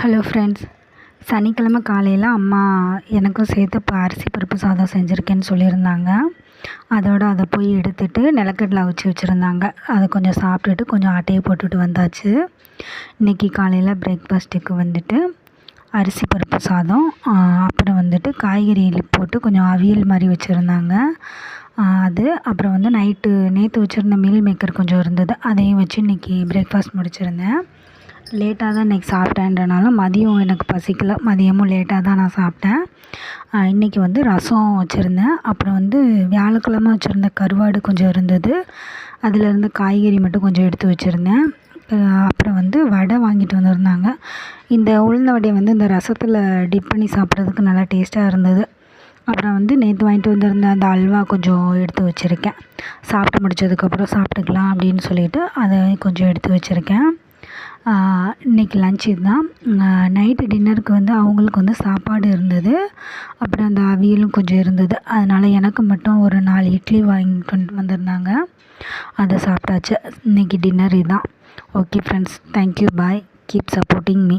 Hello friends, சனிக்கிழமை காலையில் அம்மா எனக்கும் சேர்த்து இப்போ அரிசி பருப்பு சாதம் செஞ்சுருக்கேன்னு சொல்லியிருந்தாங்க. அதை போய் எடுத்துகிட்டு நிலக்கடலை அவிச்சு வச்சுருந்தாங்க. அதை கொஞ்சம் சாப்பிட்டுட்டு கொஞ்சம் ஆட்டையை போட்டுட்டு வந்தாச்சு. இன்றைக்கி காலையில் பிரேக்ஃபாஸ்ட்டுக்கு வந்துட்டு அரிசி பருப்பு சாதம், அப்புறம் வந்துட்டு காய்கறி போட்டு கொஞ்சம் அவியல் மாதிரி வச்சுருந்தாங்க. அப்புறம் வந்து நேற்று வச்சுருந்த மீல் மேக்கர் கொஞ்சம் இருந்தது, அதையும் வச்சு இன்றைக்கி பிரேக்ஃபாஸ்ட் முடிச்சுருந்தேன். லேட்டாக தான் இன்றைக்கி சாப்பிட்டேன்றனால மதியம் எனக்கு பசிக்கலை. மதியமும் லேட்டாக தான் நான் சாப்பிட்டேன். இன்றைக்கி வந்து ரசம் வச்சுருந்தேன். அப்புறம் வந்து வியாழக்கிழமை வச்சுருந்த கருவாடு கொஞ்சம் இருந்தது, அதிலேருந்து காய்கறி மட்டும் கொஞ்சம் எடுத்து வச்சுருந்தேன். அப்புறம் வந்து வடை வாங்கிட்டு வந்திருந்தாங்க. இந்த உளுந்த வடையை வந்து இந்த ரசத்தில் டிப் பண்ணி சாப்பிட்றதுக்கு நல்லா டேஸ்ட்டாக இருந்தது. அப்புறம் வந்து நேற்று வாங்கிட்டு வந்திருந்த அந்த அல்வா கொஞ்சம் எடுத்து வச்சுருக்கேன். சாப்பிட்டு முடித்ததுக்கப்புறம் சாப்பிட்டுக்கலாம் அப்படின்னு சொல்லிவிட்டு அதை கொஞ்சம் எடுத்து வச்சுருக்கேன். இன்றைக்கி லன்ச் இதுதான். நைட்டு டின்னருக்கு வந்து அவங்களுக்கு வந்து சாப்பாடு இருந்தது, அப்புறம் அந்த அவியலும் கொஞ்சம் இருந்தது. அதனால் எனக்கு மட்டும் ஒரு 4 இட்லி வாங்கிட்டு வந்திருந்தாங்க, அதை சாப்பிட்டாச்சு. இன்றைக்கி டின்னர் இதுதான். ஓகே ஃப்ரெண்ட்ஸ், தேங்க்யூ, பாய், கீப் சப்போர்ட்டிங் மீ.